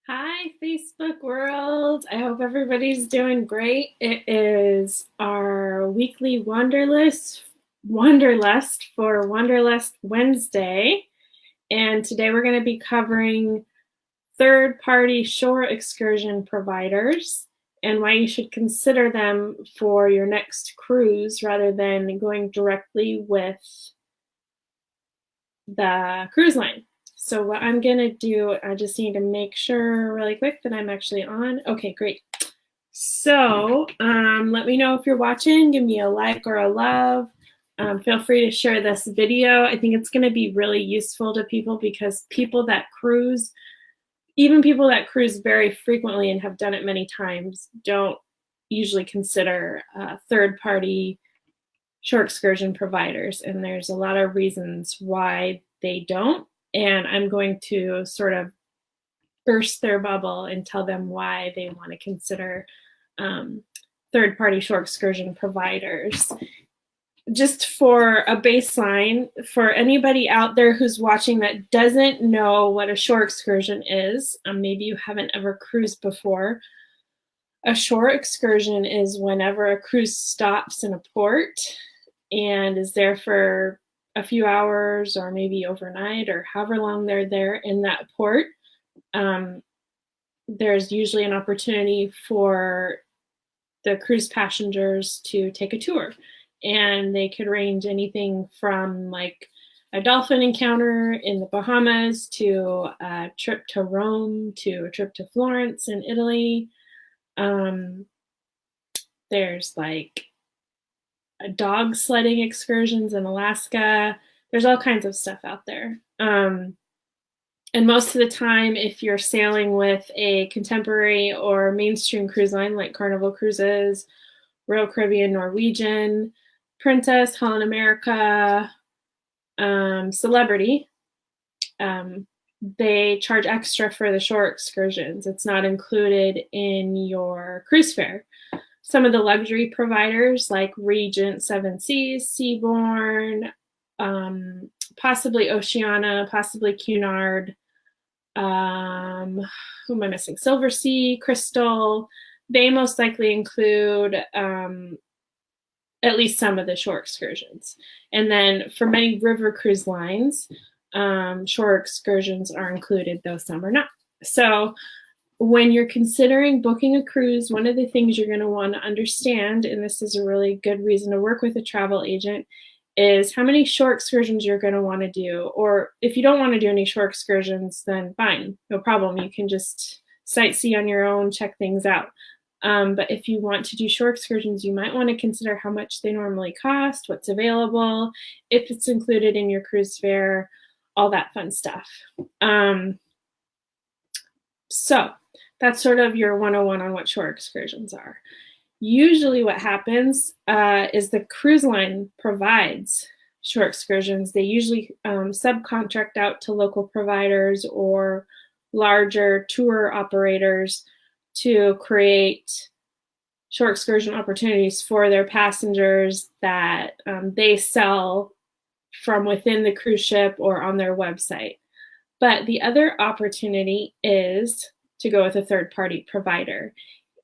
Hi, Facebook world. I hope everybody's doing great. It is our weekly Wanderlust for Wanderlust Wednesday. And today we're going to be covering third-party shore excursion providers and why you should consider them for your next cruise rather than going directly with the cruise line. So what I'm gonna do, I just need to make sure really quick that I'm actually on. Okay, great. So let me know if you're watching, give me a like or a love. Feel free to share this video. I think it's gonna be really useful to people because people that cruise, even people that cruise very frequently and have done it many times, don't usually consider third-party shore excursion providers, and there's a lot of reasons why they don't. And I'm going to sort of burst their bubble and tell them why they want to consider third-party shore excursion providers. Just for a baseline, for anybody out there who's watching that doesn't know what a shore excursion is, maybe you haven't ever cruised before. A shore excursion is whenever a cruise stops in a port and is there for a few hours or maybe overnight or however long they're there in that port. There's usually an opportunity for the cruise passengers to take a tour, and they could range anything from like a dolphin encounter in the Bahamas to a trip to Rome to a trip to Florence in Italy. There's like dog sledding excursions in Alaska. There's all kinds of stuff out there. And most of the time, if you're sailing with a contemporary or mainstream cruise line like Carnival Cruises, Royal Caribbean, Norwegian, Princess, Holland America, Celebrity, they charge extra for the shore excursions. It's not included in your cruise fare. Some of the luxury providers like Regent, Seven Seas, Seabourn, possibly Oceania, possibly Cunard, who am I missing? Silversea, Crystal, they most likely include at least some of the shore excursions. And then for many river cruise lines, shore excursions are included, though some are not. So when you're considering booking a cruise, one of the things you're going to want to understand, and this is a really good reason to work with a travel agent, is how many shore excursions you're going to want to do. Or if you don't want to do any shore excursions, then fine, no problem. You can just sightsee on your own, check things out. But if you want to do shore excursions, you might want to consider how much they normally cost, what's available, if it's included in your cruise fare, all that fun stuff. So that's sort of your 101 on what shore excursions are. Usually what happens is the cruise line provides shore excursions. They usually subcontract out to local providers or larger tour operators to create shore excursion opportunities for their passengers that they sell from within the cruise ship or on their website. But the other opportunity is to go with a third-party provider.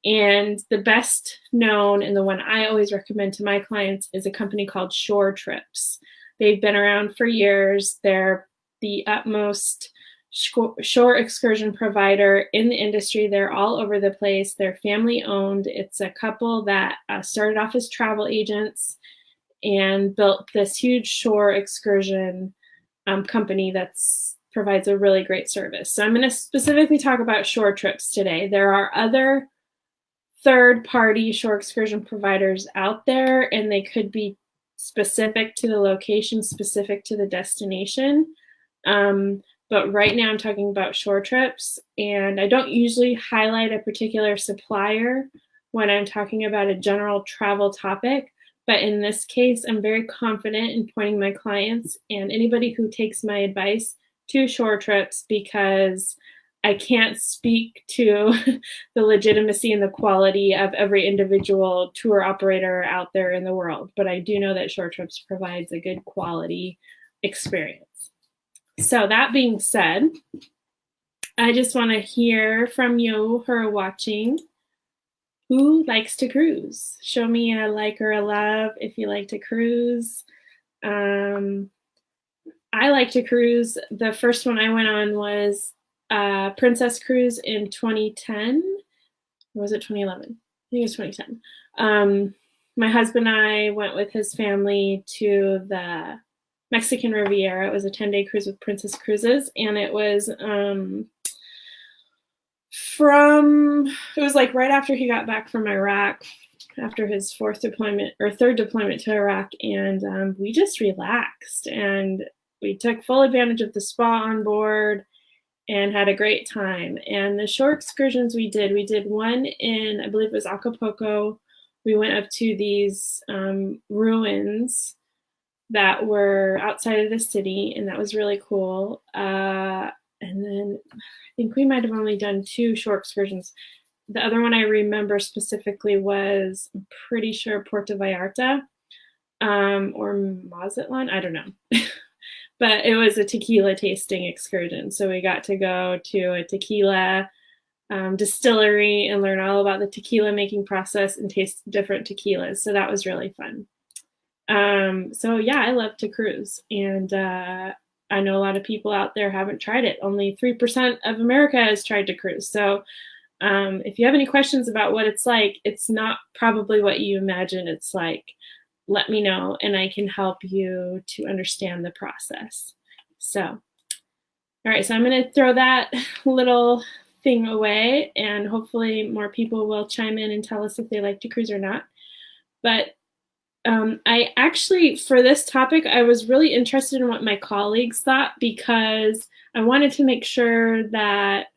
And the best known and the one I always recommend to my clients is a company called Shoretrips. They've been around for years. They're the utmost shore excursion provider in the industry. They're all over the place. They're family owned. It's a couple that started off as travel agents and built this huge shore excursion company that's provides a really great service. So I'm going to specifically talk about Shoretrips today. There are other third-party shore excursion providers out there, and they could be specific to the location, specific to the destination. But right now I'm talking about Shoretrips, and I don't usually highlight a particular supplier when I'm talking about a general travel topic. But in this case, I'm very confident in pointing my clients and anybody who takes my advice to Shoretrips because I can't speak to the legitimacy and the quality of every individual tour operator out there in the world, but I do know that Shoretrips provides a good quality experience. So that being said, I just want to hear from you who are watching. Who likes to cruise? Show me a like or a love if you like to cruise. I like to cruise. The first one I went on was Princess Cruise in 2010. Or was it 2011? I think it was 2010. My husband and I went with his family to the Mexican Riviera. It was a 10-day cruise with Princess Cruises, and it was it was like right after he got back from Iraq, after his third deployment to Iraq, and we just relaxed, and we took full advantage of the spa on board and had a great time. And the shore excursions we did one in, I believe it was Acapulco. We went up to these ruins that were outside of the city, and that was really cool. And then I think we might have only done 2 shore excursions. The other one I remember specifically was, I'm pretty sure, Puerto Vallarta or Mazatlan. I don't know. But it was a tequila tasting excursion. So we got to go to a tequila distillery and learn all about the tequila making process and taste different tequilas. So that was really fun. So yeah, I love to cruise, and I know a lot of people out there haven't tried it. Only 3% of America has tried to cruise. So if you have any questions about what it's like, it's not probably what you imagine it's like. Let me know, and I can help you to understand the process. So, all right, so I'm going to throw that little thing away, and hopefully more people will chime in and tell us if they like to cruise or not. But I actually, for this topic, I was really interested in what my colleagues thought, because I wanted to make sure that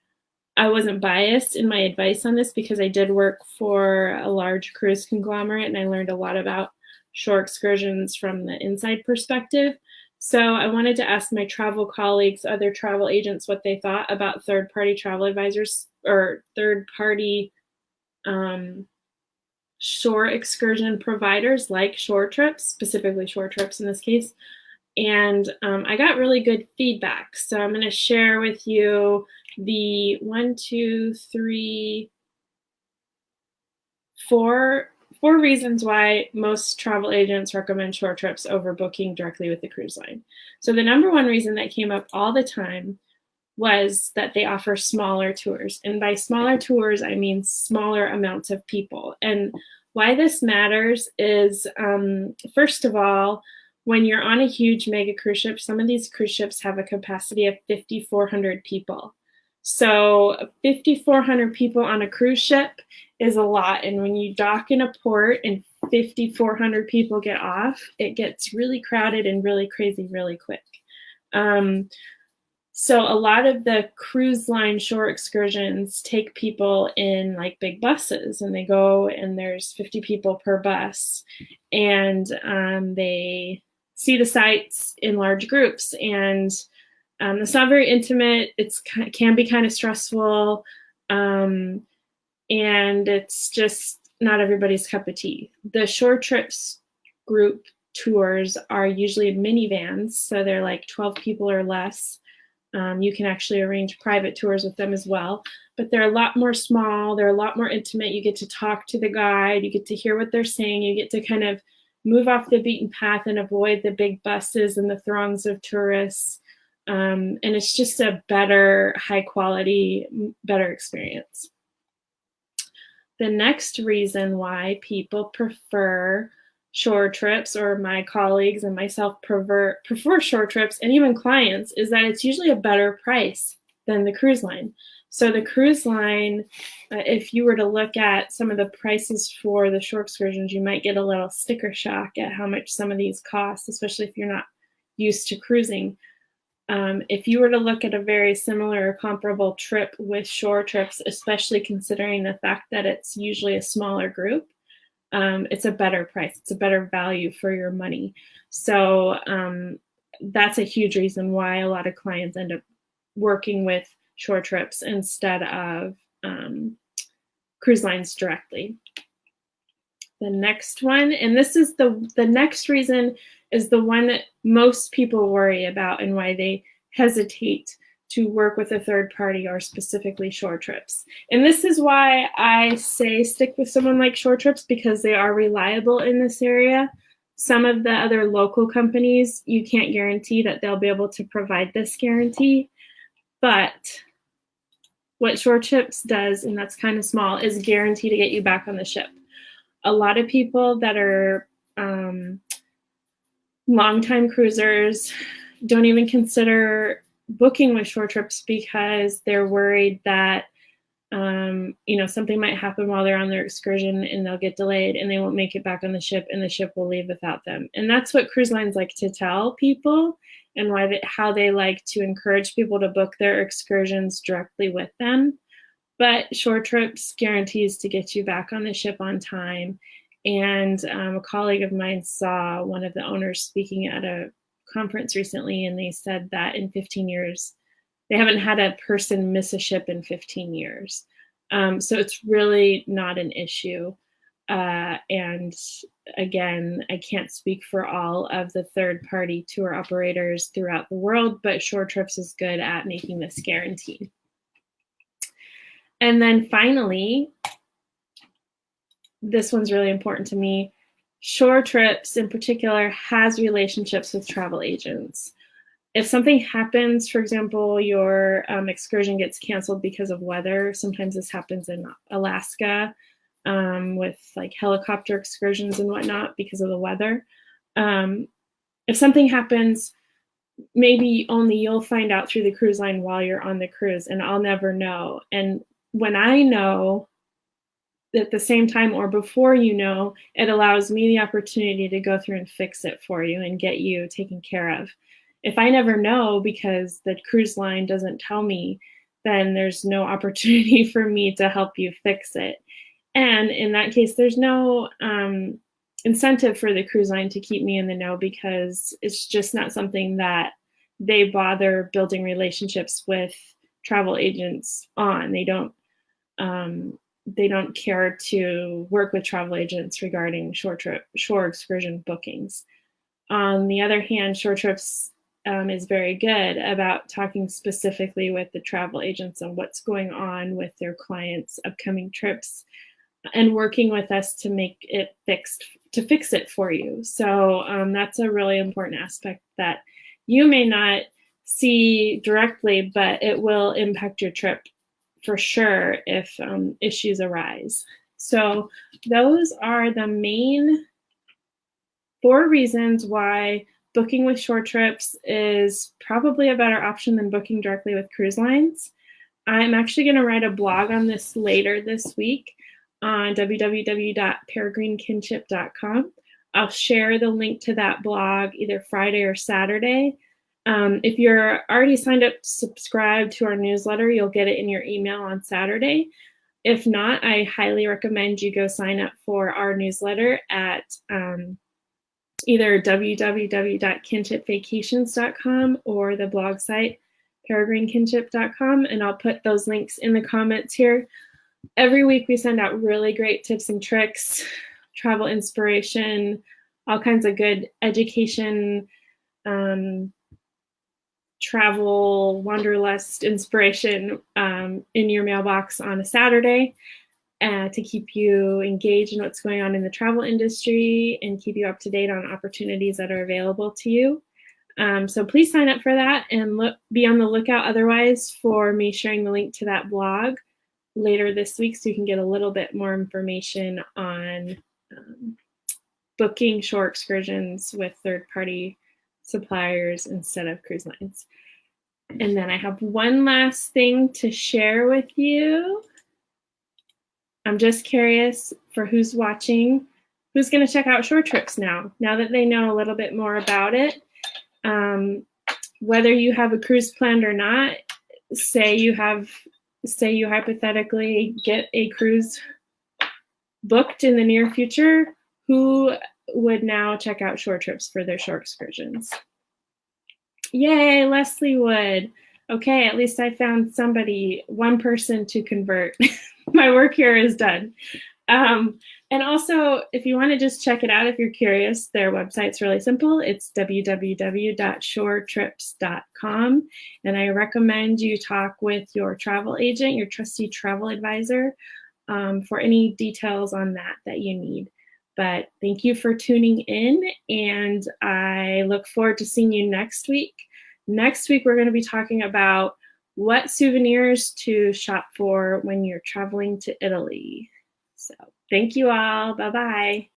I wasn't biased in my advice on this, because I did work for a large cruise conglomerate and I learned a lot about shore excursions from the inside perspective. So I wanted to ask my travel colleagues, other travel agents, what they thought about third-party travel advisors or third-party shore excursion providers like Shoretrips, specifically Shoretrips in this case. And I got really good feedback. So I'm going to share with you the 4 reasons why most travel agents recommend Shoretrips over booking directly with the cruise line. So the number 1 reason that came up all the time was that they offer smaller tours. And by smaller tours, I mean smaller amounts of people. And why this matters is, first of all, when you're on a huge mega cruise ship, some of these cruise ships have a capacity of 5,400 people. So 5,400 people on a cruise ship is a lot. And when you dock in a port and 5,400 people get off, it gets really crowded and really crazy really quick. So a lot of the cruise line shore excursions take people in like big buses, and they go and there's 50 people per bus, and they see the sights in large groups, and it's not very intimate. It can be kind of stressful, and it's just not everybody's cup of tea. The Shoretrips group tours are usually minivans, so they're like 12 people or less. You can actually arrange private tours with them as well, but they're a lot more small. They're a lot more intimate. You get to talk to the guide. You get to hear what they're saying. You get to kind of move off the beaten path and avoid the big buses and the throngs of tourists. And it's just a better, high quality, better experience. The next reason why people prefer Shoretrips, or my colleagues and myself prefer Shoretrips, and even clients, is that it's usually a better price than the cruise line. So the cruise line, if you were to look at some of the prices for the shore excursions, you might get a little sticker shock at how much some of these cost, especially if you're not used to cruising. If you were to look at a very similar or comparable trip with Shoretrips, especially considering the fact that it's usually a smaller group, it's a better price. It's a better value for your money. So that's a huge reason why a lot of clients end up working with Shoretrips instead of cruise lines directly. The next one, and this is the next reason, is the one that most people worry about and why they hesitate to work with a third party or specifically Shoretrips. And this is why I say stick with someone like Shoretrips, because they are reliable in this area. Some of the other local companies, you can't guarantee that they'll be able to provide this guarantee. But what Shoretrips does, and that's kind of small, is guarantee to get you back on the ship. A lot of people that are longtime cruisers don't even consider booking with Shoretrips because they're worried that something might happen while they're on their excursion and they'll get delayed and they won't make it back on the ship and the ship will leave without them. And that's what cruise lines like to tell people, and how they like to encourage people to book their excursions directly with them. But Shoretrips guarantees to get you back on the ship on time. And a colleague of mine saw one of the owners speaking at a conference recently, and they said that in 15 years, they haven't had a person miss a ship in 15 years. So it's really not an issue. And again, I can't speak for all of the third-party tour operators throughout the world, but Shoretrips is good at making this guarantee. And then finally, this one's really important to me. Shoretrips in particular has relationships with travel agents. If something happens, for example, your excursion gets canceled because of weather, sometimes this happens in Alaska with like helicopter excursions and whatnot because of the weather. If something happens, maybe only you'll find out through the cruise line while you're on the cruise, and I'll never know. And when I know, at the same time or before you know, it allows me the opportunity to go through and fix it for you and get you taken care of. If I never know because the cruise line doesn't tell me, then there's no opportunity for me to help you fix it. And in that case, there's no incentive for the cruise line to keep me in the know, because it's just not something that they bother building relationships with travel agents on. They don't care to work with travel agents regarding shore excursion bookings. On the other hand, Shoretrips is very good about talking specifically with the travel agents on what's going on with their clients' upcoming trips and working with us to make it fix it for you. So that's a really important aspect that you may not see directly, but it will impact your trip for sure if issues arise. So those are the main 4 reasons why booking with Shoretrips is probably a better option than booking directly with cruise lines. I'm actually going to write a blog on this later this week on www.peregrinekinship.com. I'll share the link to that blog either Friday or Saturday. If you're already signed up to subscribe to our newsletter, you'll get it in your email on Saturday. If not, I highly recommend you go sign up for our newsletter at either www.kinshipvacations.com or the blog site peregrinekinship.com, and I'll put those links in the comments here. Every week we send out really great tips and tricks, travel inspiration, all kinds of good education, travel wanderlust inspiration in your mailbox on a Saturday to keep you engaged in what's going on in the travel industry and keep you up to date on opportunities that are available to you. So please sign up for that and be on the lookout otherwise for me sharing the link to that blog later this week so you can get a little bit more information on booking shore excursions with third-party suppliers instead of cruise lines. And then I have one last thing to share with you. I'm just curious for who's watching, who's going to check out Shoretrips now that they know a little bit more about it. Whether you have a cruise planned or not, say you hypothetically get a cruise booked in the near future, who would now check out Shoretrips for their shore excursions? Yay, Leslie would. Okay, at least I found somebody, one person to convert. My work here is done. And also, if you want to just check it out, if you're curious, their website's really simple. It's www.shoretrips.com. And I recommend you talk with your travel agent, your trusty travel advisor, for any details on that you need. But thank you for tuning in, and I look forward to seeing you next week. Next week, we're going to be talking about what souvenirs to shop for when you're traveling to Italy. So thank you all. Bye-bye.